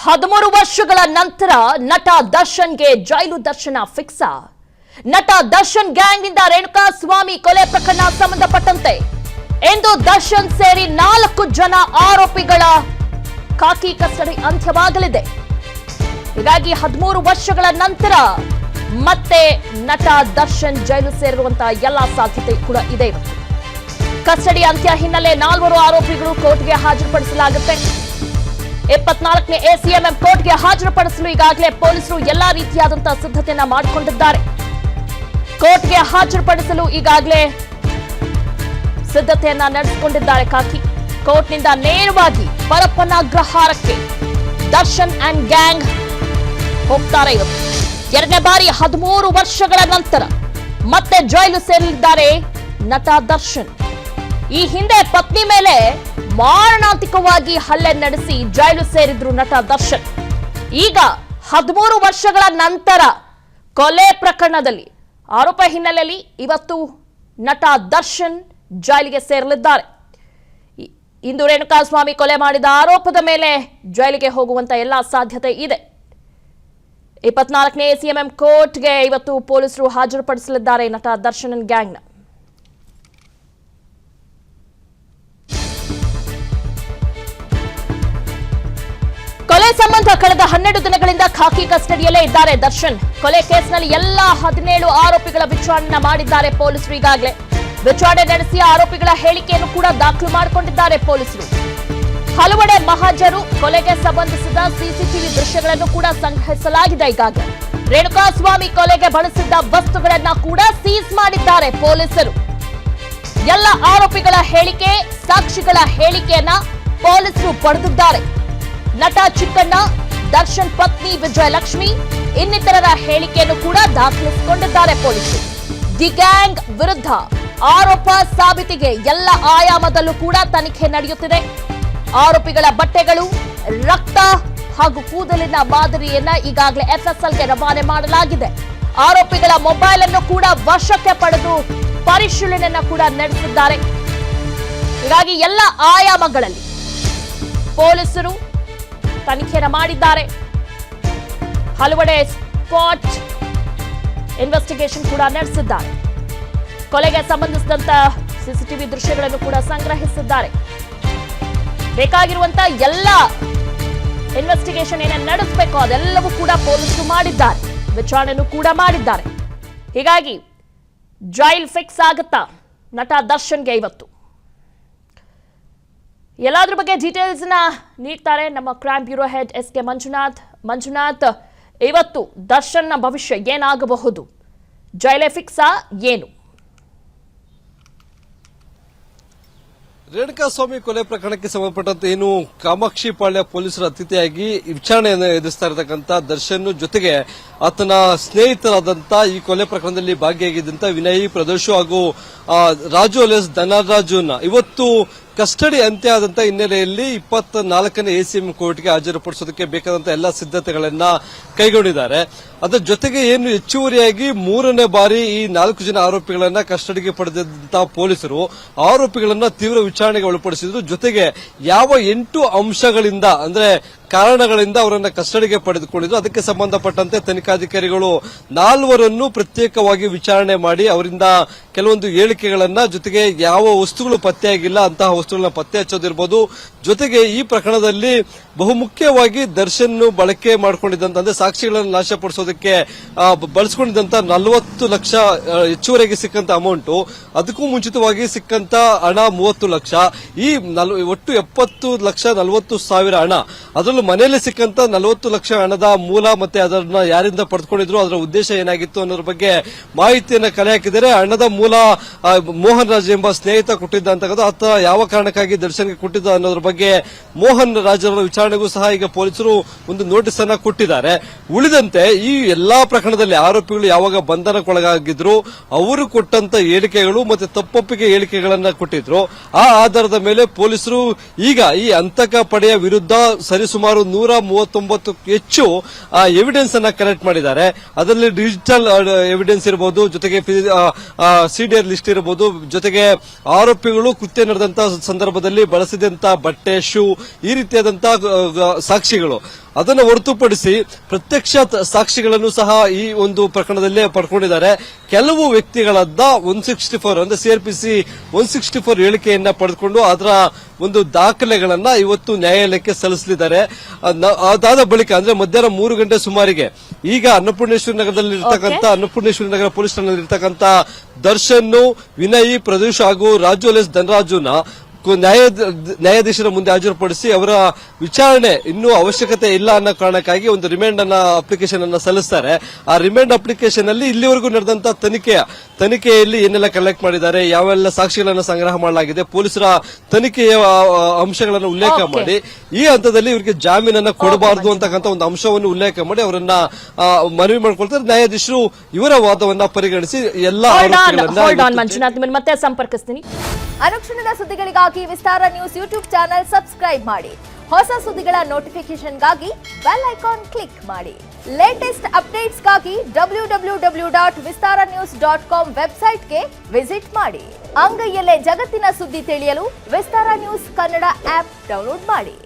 13 ವರ್ಷಗಳ ನಂತರ ನಟ ದರ್ಶನ್ಗೆ ಜೈಲು ದರ್ಶನ ಫಿಕ್ಸ್. ನಟ ದರ್ಶನ್ ಗ್ಯಾಂಗ್ನಿಂದ ರೇಣುಕಾಸ್ವಾಮಿ ಕೊಲೆ ಪ್ರಕರಣ ಸಂಬಂಧಪಟ್ಟಂತೆ ಇಂದು ದರ್ಶನ್ ಸೇರಿ 4 ಜನ ಆರೋಪಿಗಳ ಖಾಕಿ ಕಸ್ಟಡಿ ಅಂತ್ಯವಾಗಲಿದೆ. ಹೀಗಾಗಿ 13 ವರ್ಷಗಳ ನಂತರ ಮತ್ತೆ ನಟ ದರ್ಶನ್ ಜೈಲು ಸೇರಿರುವಂತಹ ಎಲ್ಲಾ ಸಾಧ್ಯತೆ ಕೂಡ ಇದೆ. ಕಸ್ಟಡಿ ಅಂತ್ಯ ಹಿನ್ನೆಲೆ 4 ಆರೋಪಿಗಳು ಕೋರ್ಟ್ಗೆ ಹಾಜರುಪಡಿಸಲಾಗುತ್ತೆ. 24ನೇ ಎಸಿಎಂಎಂ ಕೋರ್ಟ್ಗೆ ಹಾಜರುಪಡಿಸಲು ಈಗಾಗಲೇ ಪೊಲೀಸರು ಎಲ್ಲಾ ರೀತಿಯಾದಂತಹ ಸಿದ್ಧತೆಯನ್ನ ಮಾಡಿಕೊಂಡಿದ್ದಾರೆ. ಕೋರ್ಟ್ಗೆ ಹಾಜರುಪಡಿಸಲು ಈಗಾಗಲೇ ಸಿದ್ಧತೆಯನ್ನ ನಡೆಸಿಕೊಂಡಿದ್ದಾರೆ. ಖಾಕಿ ಕೋರ್ಟ್ನಿಂದ ನೇರವಾಗಿ ಪರಪ್ಪನ ಅಗ್ರಹಾರಕ್ಕೆ ದರ್ಶನ್ ಅಂಡ್ ಗ್ಯಾಂಗ್ ಹೋಗ್ತಾರೆ. ಇವತ್ತು ಎರಡನೇ ಬಾರಿ 13 ವರ್ಷಗಳ ನಂತರ ಮತ್ತೆ ಜೈಲು ಸೇರಲಿದ್ದಾರೆ ನಟ ದರ್ಶನ್. ಈ ಹಿಂದೆ ಪತ್ನಿ ಮೇಲೆ ಮಾರಣಾಂತಿಕವಾಗಿ ಹಲ್ಲೆ ನಡೆಸಿ ಜೈಲು ಸೇರಿದ್ರು ನಟ ದರ್ಶನ್. ಈಗ 13 ವರ್ಷಗಳ ನಂತರ ಕೊಲೆ ಪ್ರಕರಣದಲ್ಲಿ ಆರೋಪ ಹಿನ್ನೆಲೆಯಲ್ಲಿ ಇವತ್ತು ನಟ ದರ್ಶನ್ ಜೈಲಿಗೆ ಸೇರಲಿದ್ದಾರೆ. ಇಂದು ರೇಣುಕಾಸ್ವಾಮಿ ಕೊಲೆ ಮಾಡಿದ ಆರೋಪದ ಮೇಲೆ ಜೈಲಿಗೆ ಹೋಗುವಂತ ಎಲ್ಲಾ ಸಾಧ್ಯತೆ ಇದೆ. 24ನೇ ಸಿಎಂಎಂ ಕೋರ್ಟ್ಗೆ ಇವತ್ತು ಪೊಲೀಸರು ಹಾಜರುಪಡಿಸಲಿದ್ದಾರೆ ನಟ ದರ್ಶನ್ ಗ್ಯಾಂಗ್ನ. ಕೊಲೆ ಸಂಬಂಧ ಕಳೆದ 12 ದಿನಗಳಿಂದ ಖಾಕಿ ಕಸ್ಟಡಿಯಲ್ಲೇ ಇದ್ದಾರೆ ದರ್ಶನ್. ಕೊಲೆ ಕೇಸ್ನಲ್ಲಿ ಎಲ್ಲಾ 17 ಆರೋಪಿಗಳ ವಿಚಾರಣೆ ಮಾಡಿದ್ದಾರೆ ಪೊಲೀಸರು. ಈಗಾಗಲೇ ವಿಚಾರಣೆ ನಡೆಸಿ ಆರೋಪಿಗಳ ಹೇಳಿಕೆಯನ್ನು ಕೂಡ ದಾಖಲು ಮಾಡಿಕೊಂಡಿದ್ದಾರೆ ಪೊಲೀಸರು. ಹಲವೆಡೆ ಮಹಾಜರು ಕೊಲೆಗೆ ಸಂಬಂಧಿಸಿದ ಸಿಸಿಟಿವಿ ದೃಶ್ಯಗಳನ್ನು ಕೂಡ ಸಂಗ್ರಹಿಸಲಾಗಿದೆ. ಈಗಾಗಲೇ ರೇಣುಕಾಸ್ವಾಮಿ ಕೊಲೆಗೆ ಬಳಸಿದ್ದ ವಸ್ತುಗಳನ್ನ ಕೂಡ ಸೀಸ್ ಮಾಡಿದ್ದಾರೆ ಪೊಲೀಸರು. ಎಲ್ಲ ಆರೋಪಿಗಳ ಹೇಳಿಕೆ, ಸಾಕ್ಷಿಗಳ ಹೇಳಿಕೆಯನ್ನ ಪೊಲೀಸರು ಪಡೆದಿದ್ದಾರೆ. ನಟ ಚಿಕ್ಕಣ್ಣ, ದರ್ಶನ್ ಪತ್ನಿ ವಿಜಯಲಕ್ಷ್ಮಿ ಇನ್ನಿತರರ ಹೇಳಿಕೆಯನ್ನು ಕೂಡ ದಾಖಲಿಸಿಕೊಂಡಿದ್ದಾರೆ ಪೊಲೀಸರು. ದಿ ಗ್ಯಾಂಗ್ ವಿರುದ್ಧ ಆರೋಪ ಸಾಬೀತಿಗೆ ಎಲ್ಲ ಆಯಾಮದಲ್ಲೂ ಕೂಡ ತನಿಖೆ ನಡೆಯುತ್ತಿದೆ. ಆರೋಪಿಗಳ ಬಟ್ಟೆಗಳು, ರಕ್ತ ಹಾಗೂ ಕೂದಲಿನ ಮಾದರಿಯನ್ನ ಈಗಾಗಲೇ ಎಫ್ಎಸ್ಎಲ್ಗೆ ರವಾನೆ ಮಾಡಲಾಗಿದೆ. ಆರೋಪಿಗಳ ಮೊಬೈಲ್ ಅನ್ನು ಕೂಡ ವಶಕ್ಕೆ ಪಡೆದು ಪರಿಶೀಲನೆಯನ್ನ ಕೂಡ ನಡೆಸಿದ್ದಾರೆ. ಹೀಗಾಗಿ ಎಲ್ಲ ಆಯಾಮಗಳಲ್ಲಿ ಪೊಲೀಸರು ತನಿಖೆಯನ್ನು ಮಾಡಿದ್ದಾರೆ. ಹಲವೆಡೆ ಸ್ಪಾಟ್ ಇನ್ವೆಸ್ಟಿಗೇಷನ್ ಕೂಡ ನಡೆಸಿದ್ದಾರೆ. ಕೊಲೆಗೆ ಸಂಬಂಧಿಸಿದಂತ ಸಿಸಿಟಿವಿ ದೃಶ್ಯಗಳನ್ನು ಕೂಡ ಸಂಗ್ರಹಿಸಿದ್ದಾರೆ. ಬೇಕಾಗಿರುವಂತ ಎಲ್ಲ ಇನ್ವೆಸ್ಟಿಗೇಷನ್ ಏನೇನು ನಡೆಸಬೇಕೋ ಅದೆಲ್ಲವೂ ಕೂಡ ಪೊಲೀಸರು ಮಾಡಿದ್ದಾರೆ. ವಿಚಾರಣೆಯನ್ನು ಕೂಡ ಮಾಡಿದ್ದಾರೆ. ಹೀಗಾಗಿ ಜೈಲ್ ಫಿಕ್ಸ್ ಆಗುತ್ತಾ ನಟ ದರ್ಶನ್ಗೆ ಇವತ್ತು? ಎಲ್ಲಾದ್ರ ಬಗ್ಗೆ ಡೀಟೇಲ್ಸ್ ನೀಡ್ತಾರೆ ನಮ್ಮ crime bureau head SK. Manjunath, ಇವತ್ತು ದರ್ಶನ್ನ ಭವಿಷ್ಯ ಏನಾಗಬಹುದು? ಜೈಲೇ ಫಿಕ್ಸಾ ಏನು? ರೇಣುಕಾಸ್ವಾಮಿ ಕೊಲೆ ಪ್ರಕರಣಕ್ಕೆ ಸಂಬಂಧಪಟ್ಟಂತೆ ಏನು ಕಾಮಾಕ್ಷಿ ಪಾಳ್ಯ ಪೊಲೀಸರ ಅತಿಥಿಯಾಗಿ ವಿಚಾರಣೆಯನ್ನು ಎದುರಿಸ್ತಾ ಇರತಕ್ಕಂತ ದರ್ಶನ್ ಜೊತೆಗೆ ಆತನ ಸ್ನೇಹಿತರಾದಂತ ಈ ಕೊಲೆ ಪ್ರಕರಣದಲ್ಲಿ ಭಾಗಿಯಾಗಿದ್ದಂತ ವಿನಯ್, ಪ್ರದೋಷ್ ಹಾಗೂ ರಾಜು ಅಲಿಯಾಸ್ ಧನರಾಜುನ ಇವತ್ತು ಕಸ್ಟಡಿ ಅಂತ್ಯ ಆದಂತ ಹಿನ್ನೆಲೆಯಲ್ಲಿ 24ನೇ ಎಸಿಎಂ ಕೋರ್ಟ್ಗೆ ಹಾಜರುಪಡಿಸೋದಕ್ಕೆ ಬೇಕಾದಂತಹ ಎಲ್ಲಾ ಸಿದ್ಧತೆಗಳನ್ನ ಕೈಗೊಂಡಿದ್ದಾರೆ. ಅದರ ಜೊತೆಗೆ ಏನು ಹೆಚ್ಚುವರಿಯಾಗಿ 3ನೇ ಬಾರಿ ಈ 4 ಜನ ಆರೋಪಿಗಳನ್ನ ಕಸ್ಟಡಿಗೆ ಪಡೆದಂತಹ ಪೊಲೀಸರು ಆರೋಪಿಗಳನ್ನ ತೀವ್ರ ವಿಚಾರಣೆಗೆ ಒಳಪಡಿಸಿದ್ರು. ಜೊತೆಗೆ ಯಾವ 8 ಅಂಶಗಳಿಂದ ಅಂದ್ರೆ ಕಾರಣಗಳಿಂದ ಅವರನ್ನ ಕಸ್ಟಡಿಗೆ ಪಡೆದುಕೊಂಡಿದ್ರು, ಅದಕ್ಕೆ ಸಂಬಂಧಪಟ್ಟಂತೆ ತನಿಖಾಧಿಕಾರಿಗಳು 4ರನ್ನು ಪ್ರತ್ಯೇಕವಾಗಿ ವಿಚಾರಣೆ ಮಾಡಿ ಅವರಿಂದ ಕೆಲವೊಂದು ಹೇಳಿಕೆಗಳನ್ನ, ಜೊತೆಗೆ ಯಾವ ವಸ್ತುಗಳು ಪತ್ತೆಯಾಗಿಲ್ಲ ಅಂತಹ ವಸ್ತುಗಳನ್ನ ಪತ್ತೆ ಹಚ್ಚೋದಿರ್ಬೋದು. ಜೊತೆಗೆ ಈ ಪ್ರಕರಣದಲ್ಲಿ ಬಹುಮುಖ್ಯವಾಗಿ ದರ್ಶನ್ ಬಳಕೆ ಮಾಡಿಕೊಂಡಿದ್ದಂತ ಅಂದ್ರೆ ಸಾಕ್ಷಿಗಳನ್ನು ನಾಶಪಡಿಸೋದಕ್ಕೆ ಬಳಸಿಕೊಂಡಿದ್ದಂತ 40 ಲಕ್ಷ ಹೆಚ್ಚುವರೆಗೆ ಸಿಕ್ಕಂತ ಅಮೌಂಟ್, ಅದಕ್ಕೂ ಮುಂಚಿತವಾಗಿ ಸಿಕ್ಕಂತ ಹಣ 30 ಲಕ್ಷ, ಈ ಒಟ್ಟು 70,40,000 ಹಣ, ಅದರಲ್ಲೂ ಮನೆಯಲ್ಲಿ ಸಿಕ್ಕಂತ 40 ಲಕ್ಷ ಹಣದ ಮೂಲ ಮತ್ತೆ ಅದನ್ನ ಯಾರಿಂದ ಪಡೆದುಕೊಂಡಿದ್ರು, ಅದರ ಉದ್ದೇಶ ಏನಾಗಿತ್ತು ಅನ್ನೋದ್ರ ಬಗ್ಗೆ ಮಾಹಿತಿಯನ್ನು ಕಲೆ ಹಾಕಿದರೆ. ಹಣದ ಮೂಲ ಮೋಹನ್ ರಾಜ್ ಎಂಬ ಸ್ನೇಹಿತ ಕೊಟ್ಟಿದ್ದ ಅಂತ, ಆತ ಯಾವ ಕಾರಣಕ್ಕಾಗಿ ದರ್ಶನ್ಗೆ ಕೊಟ್ಟಿದ್ದ ಅನ್ನೋದ್ರ ಬಗ್ಗೆ ಮೋಹನ್ ರಾಜ್ ಅವರ ವಿಚಾರಣೆಗೂ ಸಹ ಈಗ ಪೊಲೀಸರು ಒಂದು ನೋಟಿಸ್ ಅನ್ನ ಕೊಟ್ಟಿದ್ದಾರೆ. ಉಳಿದಂತೆ ಈ ಎಲ್ಲಾ ಪ್ರಕರಣದಲ್ಲಿ ಆರೋಪಿಗಳು ಯಾವಾಗ ಬಂಧನಕ್ಕೊಳಗಾಗಿದ್ರು ಅವರು ಕೊಟ್ಟಂತ ಹೇಳಿಕೆಗಳು ಮತ್ತೆ ತಪ್ಪೊಪ್ಪಿಗೆ ಹೇಳಿಕೆಗಳನ್ನ ಕೊಟ್ಟಿದ್ರು. ಆ ಆಧಾರದ ಮೇಲೆ ಪೊಲೀಸರು ಈಗ ಈ ಅಂತಕ ಪಡೆಯ ವಿರುದ್ಧ ಸರಿಸುಮಾರು 139 ಹೆಚ್ಚು ಎವಿಡೆನ್ಸ್ ಅನ್ನ ಕಲೆಕ್ಟ್ ಮಾಡಿದ್ದಾರೆ. ಅದರಲ್ಲಿ ಡಿಜಿಟಲ್ ಎವಿಡೆನ್ಸ್ ಇರಬಹುದು, ಜೊತೆಗೆ ಸಿಡಿಆರ್ ಲಿಸ್ಟ್ ಇರಬಹುದು, ಜೊತೆಗೆ ಆರೋಪಿಗಳು ಕೃತ್ಯ ನಡೆದಂತಹ ಸಂದರ್ಭದಲ್ಲಿ ಬಳಸಿದಂತಹ ಬಟ್ಟೆ, ಶೂ, ಈ ರೀತಿಯಾದಂತಹ ಸಾಕ್ಷಿಗಳು. ಅದನ್ನು ಹೊರತುಪಡಿಸಿ ಪ್ರತ್ಯಕ್ಷ ಸಾಕ್ಷಿಗಳನ್ನು ಸಹ ಈ ಒಂದು ಪ್ರಕರಣದಲ್ಲೇ ಪಡ್ಕೊಂಡಿದ್ದಾರೆ. ಕೆಲವು ವ್ಯಕ್ತಿಗಳಾದ 164 ಅಂದ್ರೆ ಸಿಆರ್ಪಿಸಿ 164 ಹೇಳಿಕೆಯನ್ನ ಪಡೆದುಕೊಂಡು ಅದರ ಒಂದು ದಾಖಲೆಗಳನ್ನ ಇವತ್ತು ನ್ಯಾಯಾಲಯಕ್ಕೆ ಸಲ್ಲಿಸಲಿದ್ದಾರೆ. ಅದಾದ ಬಳಿಕ ಅಂದ್ರೆ ಮಧ್ಯಾಹ್ನ 3 ಗಂಟೆ ಸುಮಾರಿಗೆ ಈಗ ಅನ್ನಪೂರ್ಣೇಶ್ವರಿ ನಗರ ಪೊಲೀಸ್ ಠಾಣೆಯಲ್ಲಿ ಇರ್ತಕ್ಕಂಥ ದರ್ಶನ್, ವಿನಯ್, ಪ್ರದೀಶ್ ಹಾಗೂ ರಾಜು ಅಲಿಯಾಸ್ ಧನರಾಜುನ ನ್ಯಾಯಾಧೀಶರ ಮುಂದೆ ಹಾಜರುಪಡಿಸಿ ಅವರ ವಿಚಾರಣೆ ಇನ್ನೂ ಅವಶ್ಯಕತೆ ಇಲ್ಲ ಅನ್ನೋ ಕಾರಣಕ್ಕಾಗಿ ಒಂದು ರಿಮಾಂಡ್ ಅಪ್ಲಿಕೇಶನ್ ಅನ್ನ ಸಲ್ಲಿಸ್ತಾರೆ. ಆ ರಿಮಾಂಡ್ ಅಪ್ಲಿಕೇಶನ್ ಅಲ್ಲಿ ಇಲ್ಲಿವರೆಗೂ ನಡೆದಂತ ತನಿಖೆಯಲ್ಲಿ ಏನೆಲ್ಲ ಕಲೆಕ್ಟ್ ಮಾಡಿದ್ದಾರೆ, ಯಾವೆಲ್ಲ ಸಾಕ್ಷಿಗಳನ್ನು ಸಂಗ್ರಹ ಮಾಡಲಾಗಿದೆ, ಪೊಲೀಸರ ತನಿಖೆಯ ಅಂಶಗಳನ್ನು ಉಲ್ಲೇಖ ಮಾಡಿ ಈ ಹಂತದಲ್ಲಿ ಇವರಿಗೆ ಜಾಮೀನನ್ನ ಕೊಡಬಾರದು ಅಂತಕ್ಕಂಥ ಒಂದು ಅಂಶವನ್ನು ಉಲ್ಲೇಖ ಮಾಡಿ ಅವರನ್ನ ಮನವಿ ಮಾಡ್ಕೊಳ್ತಾರೆ. ನ್ಯಾಯಾಧೀಶರು ಇವರ ವಾದವನ್ನ ಪರಿಗಣಿಸಿ ಎಲ್ಲಾ ಮಂಜುನಾಥ್ ಮತ್ತೆ ಸಂಪರ್ಕಿಸ್ತೀನಿ. ಅನುಕ್ಷಣದ ಸುದ್ದಿಗಳಿಗಾಗಿ ವಿಸ್ತಾರ ನ್ಯೂಸ್ ಯೂಟ್ಯೂಬ್ ಚಾನೆಲ್ ಸಬ್ಸ್ಕ್ರೈಬ್ ಮಾಡಿ. ಹೊಸ ಸುದ್ದಿಗಳ ನೋಟಿಫಿಕೇಶನ್ಗಾಗಿ ಬೆಲ್ ಐಕಾನ್ ಕ್ಲಿಕ್ ಮಾಡಿ. ಲೇಟೆಸ್ಟ್ ಅಪ್ಡೇಟ್ಸ್ಗಾಗಿ www.vistaranews.com ವೆಬ್ಸೈಟ್ಗೆ ವಿಸಿಟ್ ಮಾಡಿ. ಅಂಗೈಯಲ್ಲೇ ಜಗತ್ತಿನ ಸುದ್ದಿ ತಿಳಿಯಲು ವಿಸ್ತಾರ ನ್ಯೂಸ್ ಕನ್ನಡ ಆಪ್ ಡೌನ್ಲೋಡ್ ಮಾಡಿ.